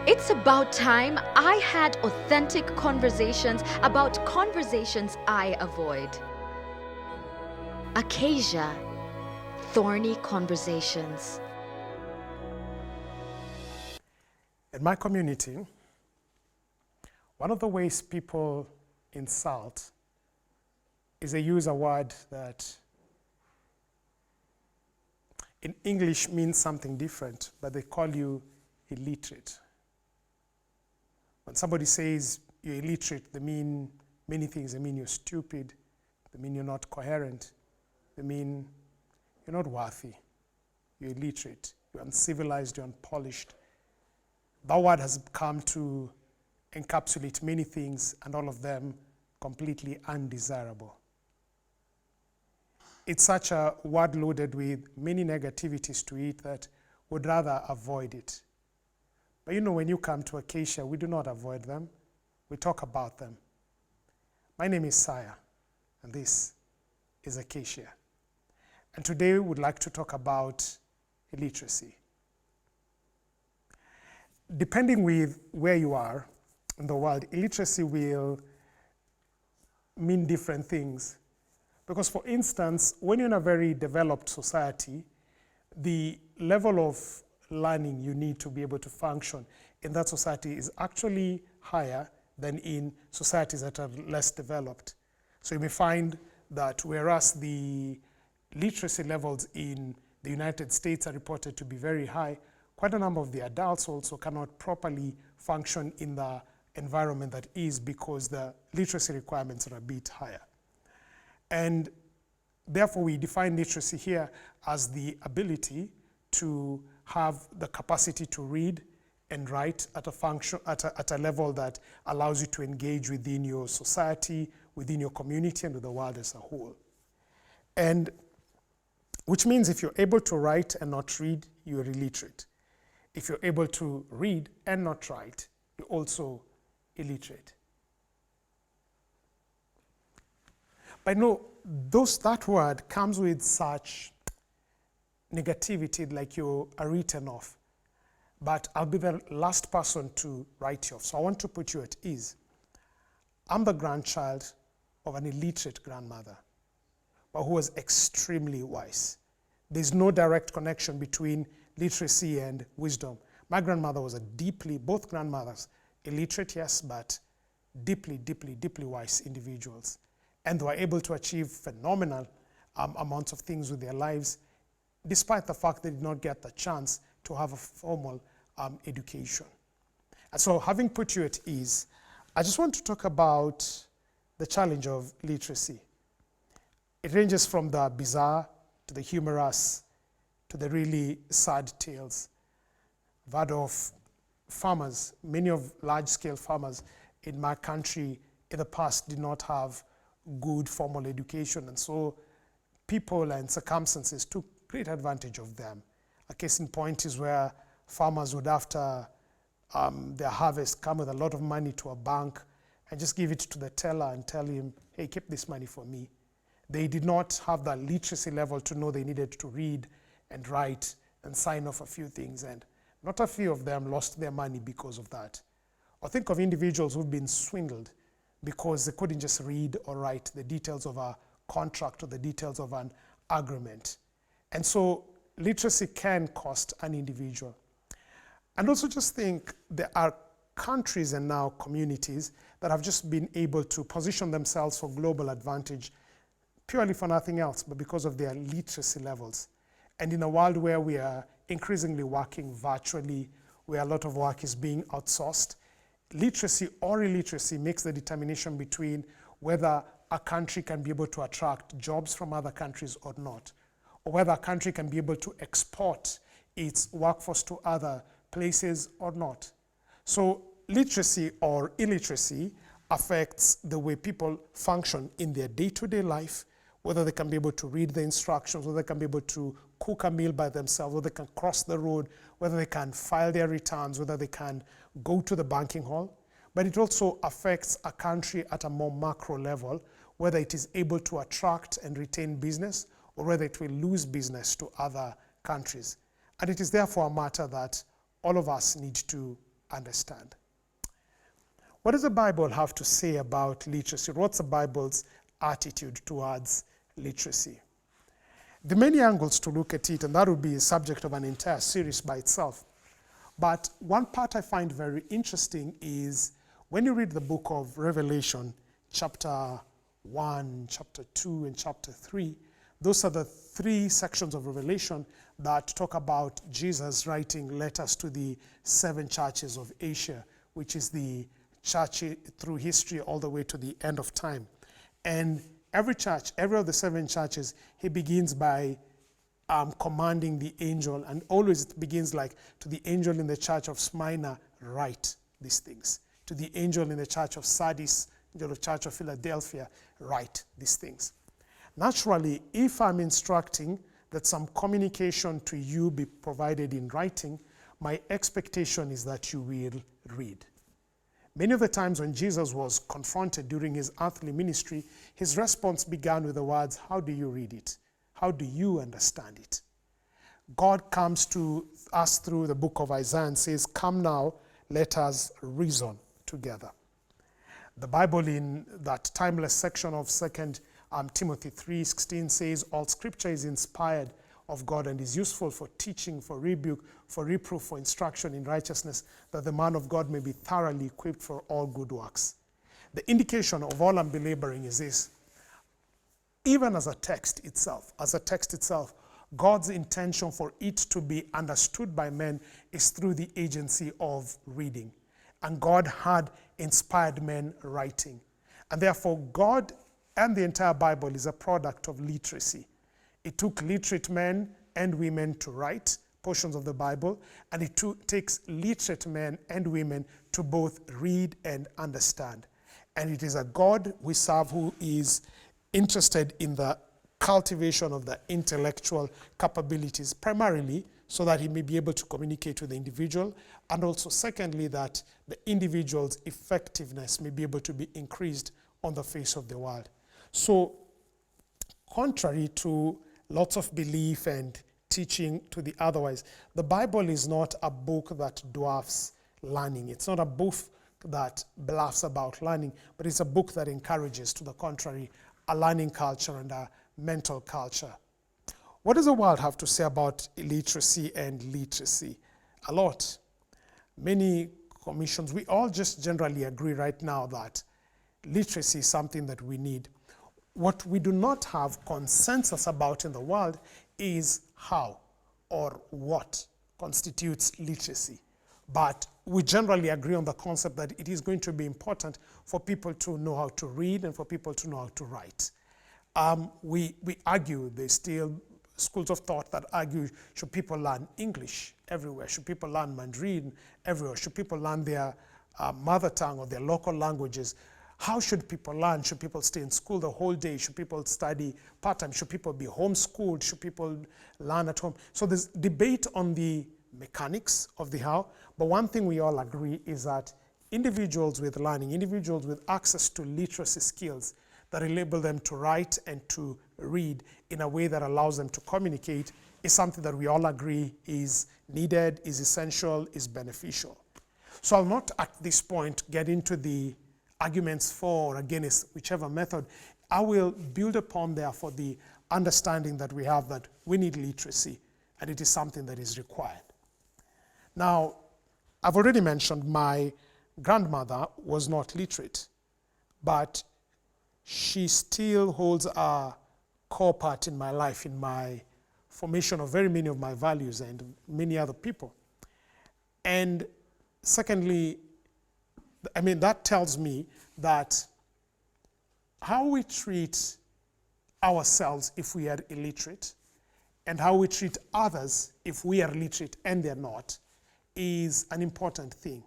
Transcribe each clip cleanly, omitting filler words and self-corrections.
It's about time I had authentic conversations about conversations I avoid. Acacia, Thorny Conversations. In my community, one of the ways people insult is they use a word that in English means something different, but they call you illiterate. When somebody says you're illiterate, they mean many things. They mean you're stupid. They mean you're not coherent. They mean you're not worthy. You're illiterate. You're uncivilized. You're unpolished. That word has come to encapsulate many things, and all of them completely undesirable. It's such a word loaded with many negativities to it that we'd rather avoid it. But you know, when you come to Acacia, we do not avoid them. We talk about them. My name is Saya, and this is Acacia. And today we would like to talk about illiteracy. Depending with where you are in the world, illiteracy will mean different things. Because for instance, when you're in a very developed society, the level of learning you need to be able to function in that society is actually higher than in societies that are less developed. So you may find that whereas the literacy levels in the United States are reported to be very high, quite a number of the adults also cannot properly function in the environment that is because the literacy requirements are a bit higher. And therefore we define literacy here as the ability to have the capacity to read and write at a function, at a level that allows you to engage within your society, within your community, and with the world as a whole. And which means if you're able to write and not read, you're illiterate. If you're able to read and not write, you're also illiterate. But no, that word comes with such negativity, like you are written off. But I'll be the last person to write you off. So I want to put you at ease. I'm the grandchild of an illiterate grandmother, but who was extremely wise. There's no direct connection between literacy and wisdom. My grandmother was both grandmothers, illiterate, yes, but deeply, deeply, deeply wise individuals. And they were able to achieve phenomenal amounts of things with their lives, despite the fact they did not get the chance to have a formal education. And so having put you at ease, I just want to talk about the challenge of literacy. It ranges from the bizarre to the humorous to the really sad tales. I've heard of farmers, many of large-scale farmers in my country in the past did not have good formal education, and so people and circumstances took great advantage of them. A case in point is where farmers would, after their harvest, come with a lot of money to a bank and just give it to the teller and tell him, hey, keep this money for me. They did not have the literacy level to know they needed to read and write and sign off a few things, and not a few of them lost their money because of that. Or think of individuals who've been swindled because they couldn't just read or write the details of a contract or the details of an agreement. And so literacy can cost an individual. And also just think there are countries and now communities that have just been able to position themselves for global advantage purely for nothing else, but because of their literacy levels. And in a world where we are increasingly working virtually, where a lot of work is being outsourced, literacy or illiteracy makes the determination between whether a country can be able to attract jobs from other countries or not, or whether a country can be able to export its workforce to other places or not. So literacy or illiteracy affects the way people function in their day-to-day life, whether they can be able to read the instructions, whether they can be able to cook a meal by themselves, whether they can cross the road, whether they can file their returns, whether they can go to the banking hall. But it also affects a country at a more macro level, whether it is able to attract and retain business or whether it will lose business to other countries. And it is therefore a matter that all of us need to understand. What does the Bible have to say about literacy? What's the Bible's attitude towards literacy? There are many angles to look at it, and that would be a subject of an entire series by itself. But one part I find very interesting is when you read the book of Revelation, chapter 1, chapter 2, and chapter 3, those are the three sections of Revelation that talk about Jesus writing letters to the 7 churches of Asia, which is the church through history all the way to the end of time. And every church, every of the 7 churches, he begins by commanding the angel, and always it begins like, to the angel in the church of Smyrna, write these things. To the angel in the church of Sardis, angel of the church of Philadelphia, write these things. Naturally, if I'm instructing that some communication to you be provided in writing, my expectation is that you will read. Many of the times when Jesus was confronted during his earthly ministry, his response began with the words, how do you read it? How do you understand it? God comes to us through the book of Isaiah and says, come now, let us reason together. The Bible in that timeless section of 2 Timothy 3:16 says, all scripture is inspired of God and is useful for teaching, for rebuke, for reproof, for instruction in righteousness, that the man of God may be thoroughly equipped for all good works. The indication of all I'm belaboring is this. Even as a text itself, God's intention for it to be understood by men is through the agency of reading. And God had inspired men writing. And therefore, God and the entire Bible is a product of literacy. It took literate men and women to write portions of the Bible, and it takes literate men and women to both read and understand. And it is a God we serve who is interested in the cultivation of the intellectual capabilities, primarily so that he may be able to communicate with the individual, and also secondly, that the individual's effectiveness may be able to be increased on the face of the world. So, contrary to lots of belief and teaching to the otherwise, the Bible is not a book that dwarfs learning. It's not a book that bluffs about learning, but it's a book that encourages, to the contrary, a learning culture and a mental culture. What does the world have to say about illiteracy and literacy? A lot. Many commissions, we all just generally agree right now that literacy is something that we need. What we do not have consensus about in the world is how or what constitutes literacy. But we generally agree on the concept that it is going to be important for people to know how to read and for people to know how to write. We argue, there's still schools of thought that argue, should people learn English everywhere? Should people learn Mandarin everywhere? Should people learn their mother tongue or their local languages? How should people learn? Should people stay in school the whole day? Should people study part-time? Should people be homeschooled? Should people learn at home? So there's debate on the mechanics of the how, but one thing we all agree is that individuals with learning, individuals with access to literacy skills that enable them to write and to read in a way that allows them to communicate is something that we all agree is needed, is essential, is beneficial. So I'll not at this point get into the arguments for or against whichever method. I will build upon therefore the understanding that we have that we need literacy and it is something that is required. Now, I've already mentioned my grandmother was not literate, but she still holds a core part in my life, in my formation of very many of my values and many other people. And secondly, that tells me that how we treat ourselves if we are illiterate and how we treat others if we are literate and they're not is an important thing.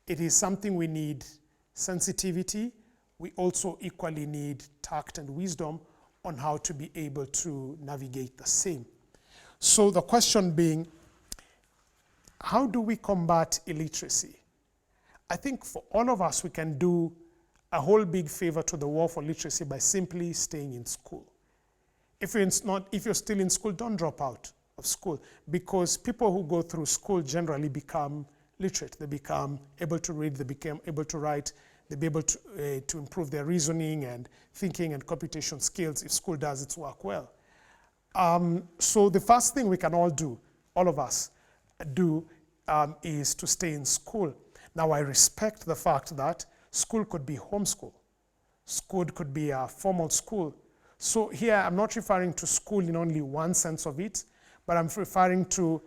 It is something we need sensitivity. We also equally need tact and wisdom on how to be able to navigate the same. So the question being, how do we combat illiteracy? I think for all of us, we can do a whole big favor to the war for literacy by simply staying in school. If you're still in school, don't drop out of school, because people who go through school generally become literate. They become able to read, they become able to write, they be able to improve their reasoning and thinking and computation skills if school does its work well. So the first thing we can all do, all of us do, is to stay in school. Now, I respect the fact that school could be homeschool. School could be a formal school. So here, I'm not referring to school in only one sense of it, but I'm referring to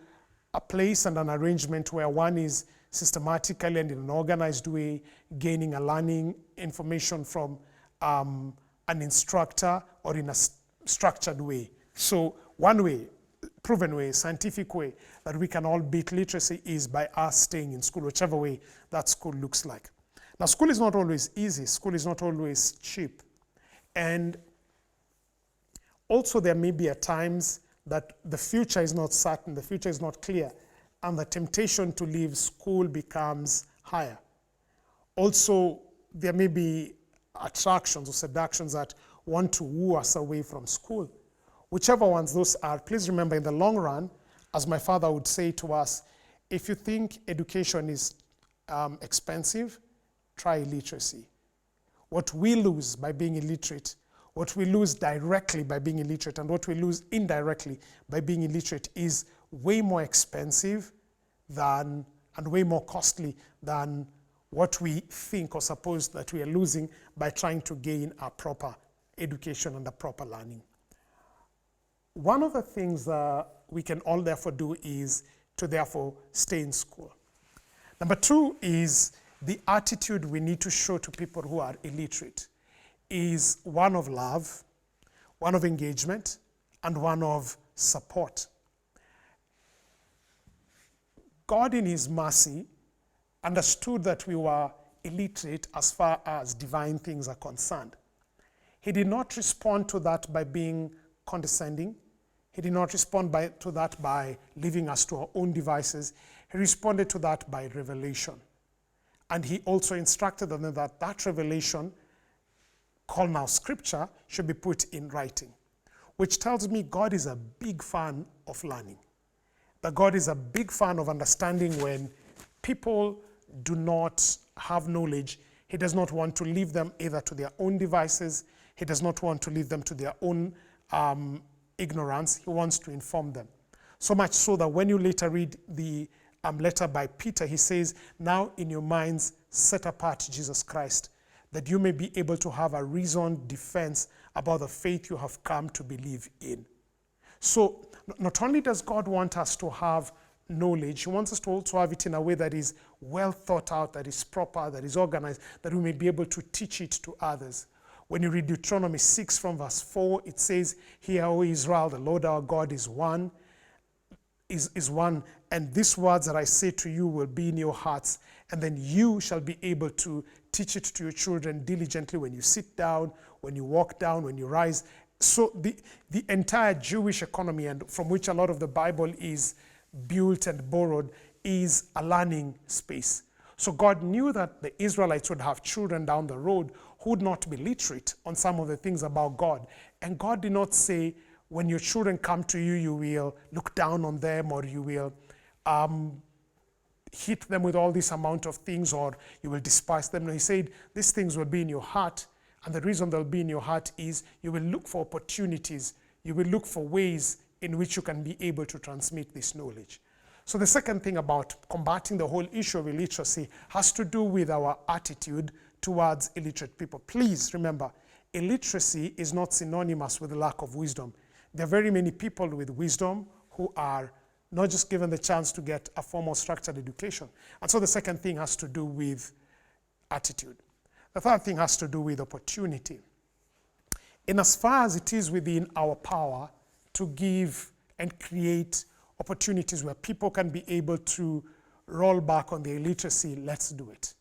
a place and an arrangement where one is systematically and in an organized way gaining a learning information from an instructor or in a structured way. So one way, proven way, scientific way that we can all beat literacy is by us staying in school, whichever way that school looks like. Now, school is not always easy. School is not always cheap. And also there may be at times that the future is not certain, the future is not clear, and the temptation to leave school becomes higher. Also, there may be attractions or seductions that want to woo us away from school. Whichever ones those are, please remember in the long run, as my father would say to us, if you think education is expensive, try illiteracy. What we lose by being illiterate, what we lose directly by being illiterate, and what we lose indirectly by being illiterate is way more expensive than, and way more costly than what we think or suppose that we are losing by trying to gain a proper education and a proper learning. One of the things we can all therefore do is to therefore stay in school. Number two is the attitude we need to show to people who are illiterate is one of love, one of engagement, and one of support. God in his mercy understood that we were illiterate as far as divine things are concerned. He did not respond to that by being condescending. He did not respond to that by leaving us to our own devices. He responded to that by revelation. And he also instructed them that that revelation, called now Scripture, should be put in writing, which tells me God is a big fan of learning. That God is a big fan of understanding when people do not have knowledge. He does not want to leave them either to their own devices. He does not want to leave them to their own ignorance. He wants to inform them. So much so that when you later read the letter by Peter, he says, now in your minds set apart Jesus Christ, that you may be able to have a reasoned defense about the faith you have come to believe in. So not only does God want us to have knowledge, he wants us to also have it in a way that is well thought out, that is proper, that is organized, that we may be able to teach it to others. When you read Deuteronomy 6 from verse 4, it says, hear, O Israel, the Lord our God is one, and these words that I say to you will be in your hearts, and then you shall be able to teach it to your children diligently when you sit down, when you walk down, when you rise. So the entire Jewish economy, and from which a lot of the Bible is built and borrowed, is a learning space. So God knew that the Israelites would have children down the road who would not be literate on some of the things about God. And God did not say, when your children come to you, you will look down on them, or you will hit them with all this amount of things, or you will despise them. No, he said, these things will be in your heart. And the reason they'll be in your heart is you will look for opportunities. You will look for ways in which you can be able to transmit this knowledge. So the second thing about combating the whole issue of illiteracy has to do with our attitude towards illiterate people. Please remember, illiteracy is not synonymous with lack of wisdom. There are very many people with wisdom who are not just given the chance to get a formal structured education. And so the second thing has to do with attitude. The third thing has to do with opportunity. In as far as it is within our power to give and create opportunities where people can be able to roll back on their illiteracy, let's do it.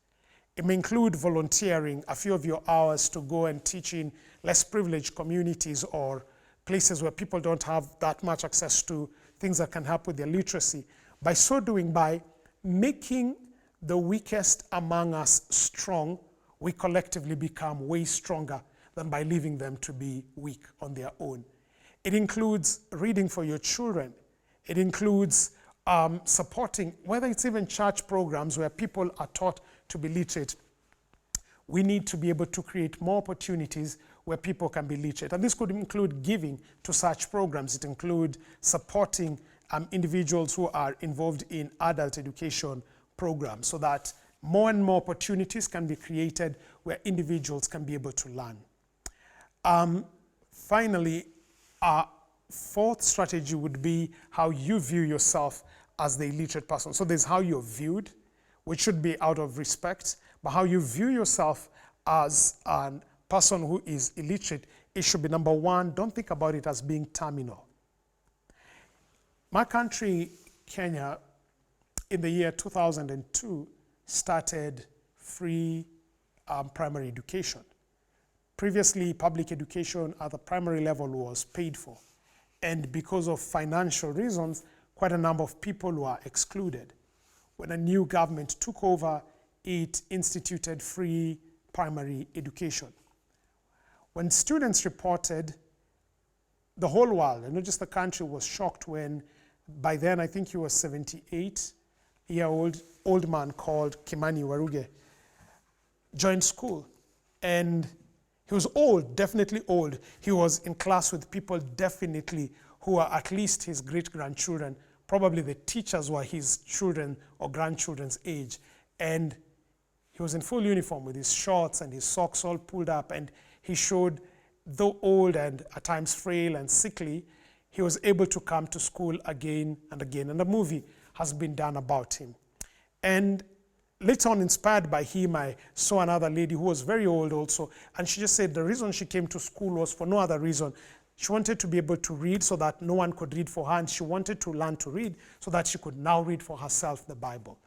It may include volunteering a few of your hours to go and teach in less privileged communities or places where people don't have that much access to things that can help with their literacy. By so doing, by making the weakest among us strong, we collectively become way stronger than by leaving them to be weak on their own. It includes reading for your children. It includes supporting, whether it's even church programs where people are taught to be literate, we need to be able to create more opportunities where people can be literate. And this could include giving to such programs. It includes supporting individuals who are involved in adult education programs so that more and more opportunities can be created where individuals can be able to learn. Finally, our fourth strategy would be how you view yourself as the illiterate person. So there's how you're viewed, which should be out of respect, but how you view yourself as a person who is illiterate, it should be number one, don't think about it as being terminal. My country, Kenya, in the year 2002, started free primary education. Previously, public education at the primary level was paid for. And because of financial reasons, quite a number of people were excluded. When a new government took over, it instituted free primary education. When students reported, the whole world, and not just the country, was shocked when, by then I think he was 78-year-old old man called Kimani Waruge, joined school. And he was old, definitely old. He was in class with people definitely who are at least his great-grandchildren. Probably the teachers were his children or grandchildren's age. And he was in full uniform with his shorts and his socks all pulled up. And he showed, though old and at times frail and sickly, he was able to come to school again and again. And a movie has been done about him. And later on, inspired by him, I saw another lady who was very old also, and she just said the reason she came to school was for no other reason. She wanted to be able to read so that no one could read for her, and she wanted to learn to read so that she could now read for herself the Bible.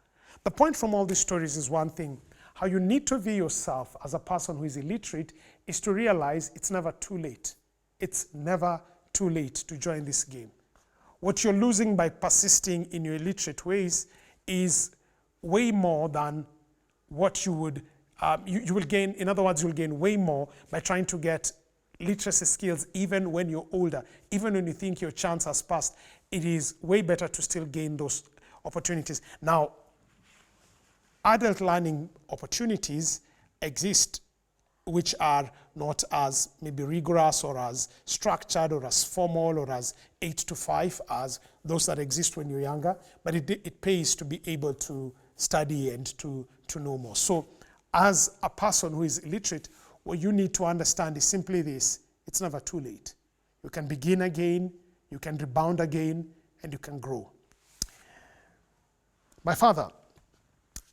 The point from all these stories is one thing. How you need to view yourself as a person who is illiterate is to realize it's never too late. It's never too late to join this game. What you're losing by persisting in your illiterate ways is way more than what you would, you will gain. In other words, you'll gain way more by trying to get literacy skills even when you're older. Even when you think your chance has passed, it is way better to still gain those opportunities. Now, adult learning opportunities exist which are not as maybe rigorous or as structured or as formal or as 8 to 5 as those that exist when you're younger, but it pays to be able to study and to know more. So as a person who is illiterate, what you need to understand is simply this: it's never too late. You can begin again, you can rebound again, and you can grow. My father,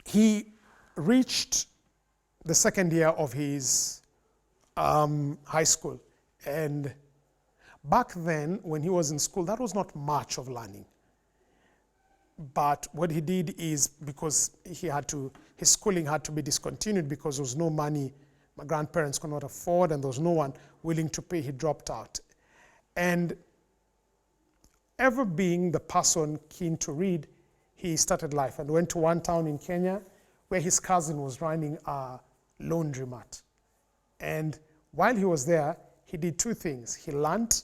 he reached the second year of his high school, and back then when he was in school, that was not much of learning. But what he did is, because his schooling had to be discontinued because there was no money, my grandparents could not afford, and there was no one willing to pay, he dropped out. And ever being the person keen to read, he started life and went to one town in Kenya where his cousin was running a laundromat. And while he was there, he did two things. He learned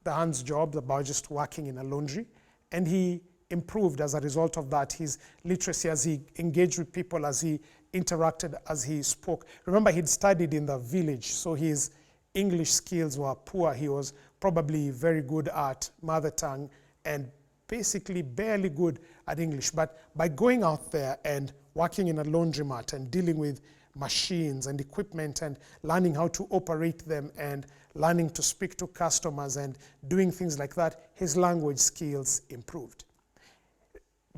the hands job about just working in a laundry, and he improved as a result of that his literacy as he engaged with people, as he interacted, as he spoke. Remember, he'd studied in the village, so his English skills were poor. He was probably very good at mother tongue and basically barely good at English. But by going out there and working in a laundromat and dealing with machines and equipment and learning how to operate them and learning to speak to customers and doing things like that, his language skills improved.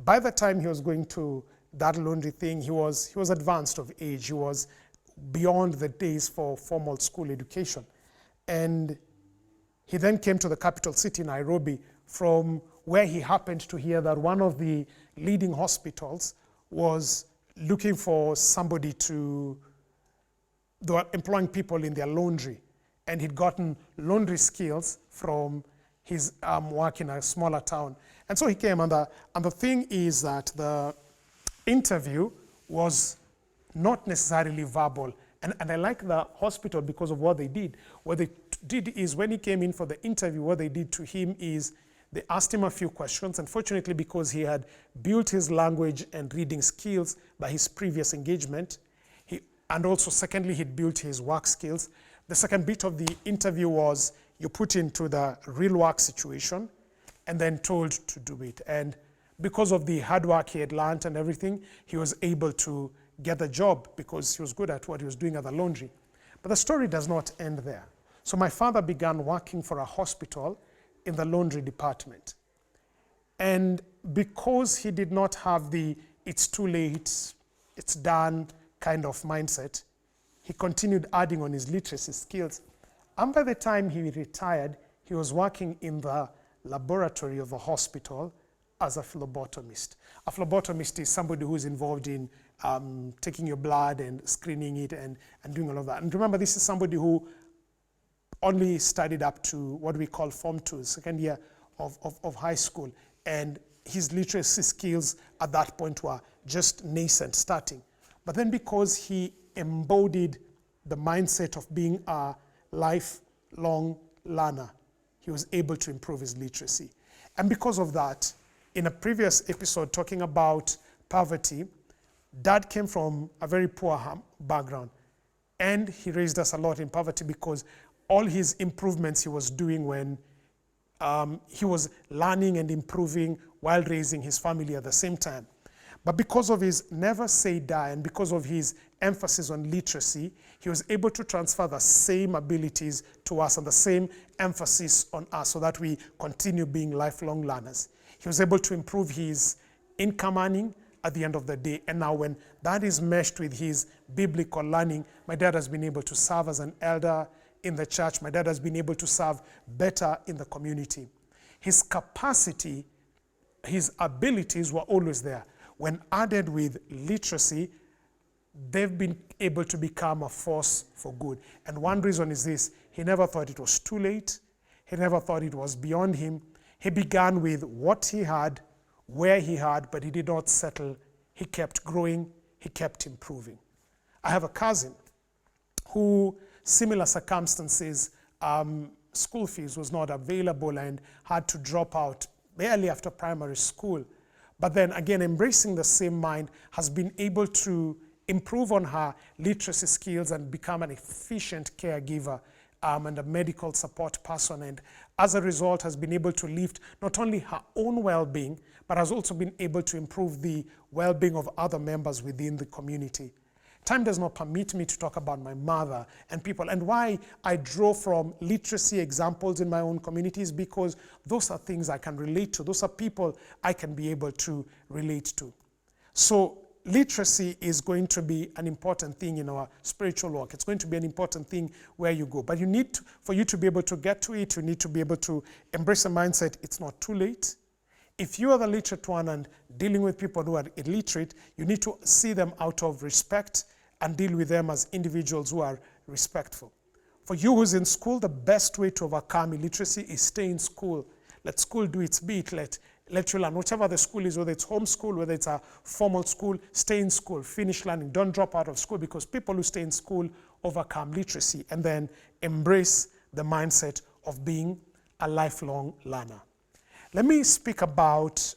By the time he was going to that laundry thing, he was advanced of age. He was beyond the days for formal school education. And he then came to the capital city, Nairobi, from where he happened to hear that one of the leading hospitals was looking for somebody they were employing people in their laundry. And he'd gotten laundry skills from his work in a smaller town. And so he came, and the thing is that the interview was not necessarily verbal. And I like the hospital because of what they did. What they did is, when he came in for the interview, what they did to him is They asked him a few questions. Unfortunately, because he had built his language and reading skills by his previous engagement, and also secondly, he'd built his work skills. The second bit of the interview was you put into the real work situation and then told to do it. And because of the hard work he had learned and everything, he was able to get the job because he was good at what he was doing at the laundry. But the story does not end there. So my father began working for a hospital in the laundry department. And because he did not have the it's too late, it's done kind of mindset, he continued adding on his literacy skills. And by the time he retired, he was working in the laboratory of a hospital as a phlebotomist. A phlebotomist is somebody who's involved in taking your blood and screening it and doing all of that. And remember, this is somebody who only studied up to what we call Form 2, second year of high school. And his literacy skills at that point were just nascent, starting. But then because he embodied the mindset of being a lifelong learner, he was able to improve his literacy. And because of that, in a previous episode talking about poverty, Dad came from a very poor background. And he raised us a lot in poverty because all his improvements he was doing when he was learning and improving while raising his family at the same time. But because of his never say die and because of his emphasis on literacy, he was able to transfer the same abilities to us and the same emphasis on us so that we continue being lifelong learners. He was able to improve his income earning at the end of the day. And now when that is meshed with his biblical learning, my dad has been able to serve as an elder in the church. My dad has been able to serve better in the community. His capacity, his abilities were always there. When added with literacy, they've been able to become a force for good. And one reason is this: he never thought it was too late. He never thought it was beyond him. He began with what he had, where he had, but he did not settle. He kept growing. He kept improving. I have a cousin who, similar circumstances, school fees was not available and had to drop out barely after primary school. But then again, embracing the same mind, has been able to improve on her literacy skills and become an efficient caregiver and a medical support person. And as a result, has been able to lift not only her own well-being, but has also been able to improve the well-being of other members within the community. Time does not permit me to talk about my mother and people, and why I draw from literacy examples in my own communities, because those are things I can relate to. Those are people I can be able to relate to. So literacy is going to be an important thing in our spiritual walk. It's going to be an important thing where you go. But you need to, for you to be able to get to it, you need to be able to embrace a mindset. It's not too late. If you are the literate one and dealing with people who are illiterate, you need to see them out of respect and deal with them as individuals who are respectful. For you who's in school, the best way to overcome illiteracy is stay in school. Let school do its bit. Let you learn. Whatever the school is, whether it's homeschool, whether it's a formal school, stay in school, finish learning. Don't drop out of school, because people who stay in school overcome literacy and then embrace the mindset of being a lifelong learner. Let me speak about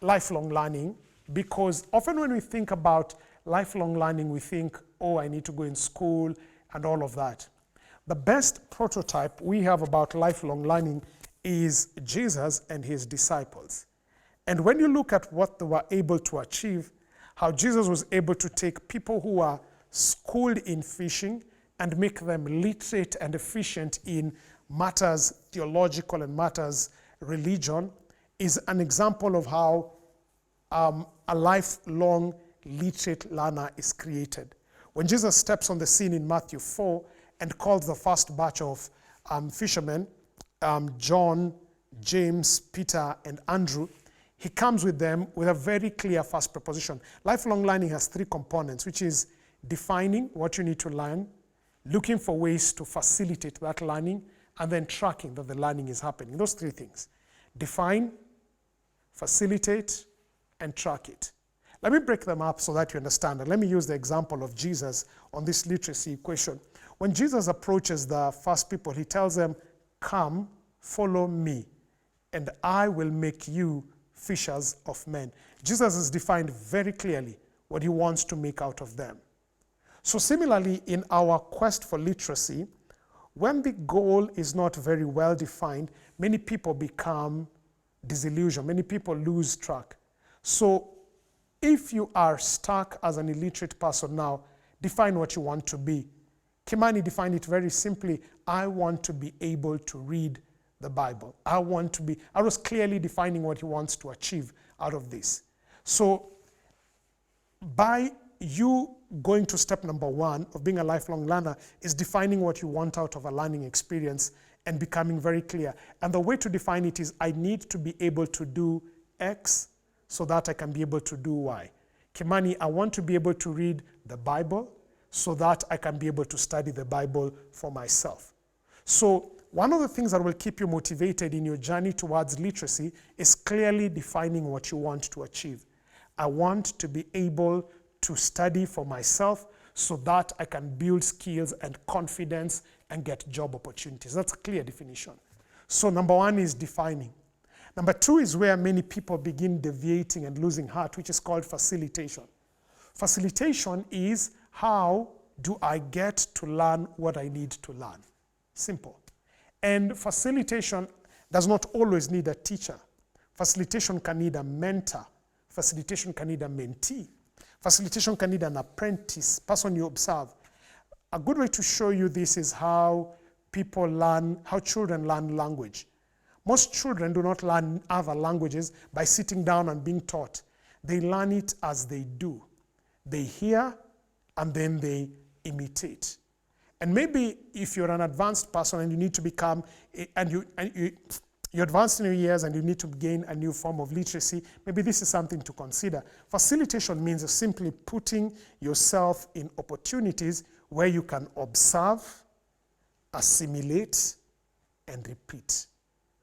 lifelong learning, because often when we think about lifelong learning, we think, oh, I need to go in school and all of that. The best prototype we have about lifelong learning is Jesus and his disciples. And when you look at what they were able to achieve, how Jesus was able to take people who are schooled in fishing and make them literate and efficient in matters theological and matters religion, is an example of how a lifelong literate learner is created. When Jesus steps on the scene in Matthew 4 and calls the first batch of fishermen, John, James, Peter, and Andrew, he comes with them with a very clear first proposition. Lifelong learning has three components, which is defining what you need to learn, looking for ways to facilitate that learning, and then tracking that the learning is happening. Those three things: define, facilitate, and track it. Let me break them up so that you understand. And let me use the example of Jesus on this literacy equation. When Jesus approaches the first people, he tells them, come, follow me. and I will make you fishers of men. Jesus has defined very clearly what he wants to make out of them. So similarly, in our quest for literacy, when the goal is not very well defined, many people become disillusioned. Many people lose track. So if you are stuck as an illiterate person now, define what you want to be. Kimani defined it very simply. I want to be able to read the Bible. I was clearly defining what he wants to achieve out of this. So by you going to step number 1 of being a lifelong learner is defining what you want out of a learning experience and becoming very clear. And the way to define it is I need to be able to do X so that I can be able to do Y. Kimani, I want to be able to read the Bible so that I can be able to study the Bible for myself. So one of the things that will keep you motivated in your journey towards literacy is clearly defining what you want to achieve. I want to be able to study for myself so that I can build skills and confidence and get job opportunities. That's a clear definition. So number 1 is defining. Number 2 is where many people begin deviating and losing heart, which is called facilitation. Facilitation is how do I get to learn what I need to learn? Simple. And facilitation does not always need a teacher. Facilitation can need a mentor. Facilitation can need a mentee. Facilitation can need an apprentice, person you observe. A good way to show you this is how children learn language. Most children do not learn other languages by sitting down and being taught. They learn it as they do. They hear and then they imitate. And maybe if you're an advanced person and you need to become, you're advanced in your years and you need to gain a new form of literacy, maybe this is something to consider. Facilitation means simply putting yourself in opportunities where you can observe, assimilate, and repeat.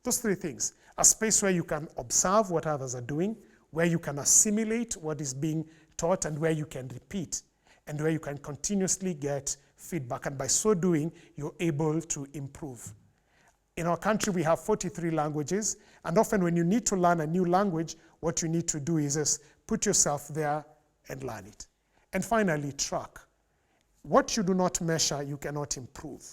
Those 3 things. A space where you can observe what others are doing, where you can assimilate what is being taught, and where you can repeat, and where you can continuously get feedback. And by so doing, you're able to improve. In our country, we have 43 languages, and often when you need to learn a new language, what you need to do is just put yourself there and learn it. And finally, track. What you do not measure, you cannot improve.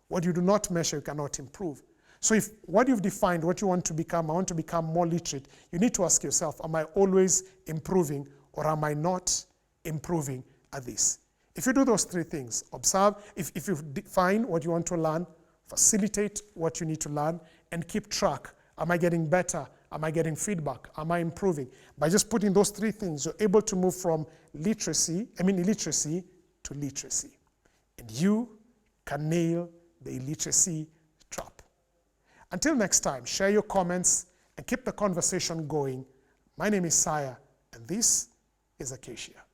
What you do not measure, you cannot improve. So if what you've defined, what you want to become, I want to become more literate, you need to ask yourself, am I always improving or am I not improving at this? If you do those 3 things, observe, if you define what you want to learn, facilitate what you need to learn, and keep track. Am I getting better? Am I getting feedback? Am I improving? By just putting those 3 things, you're able to move from illiteracy to literacy. And you can nail the illiteracy trap. Until next time, share your comments and keep the conversation going. My name is Saya, and this is Acacia.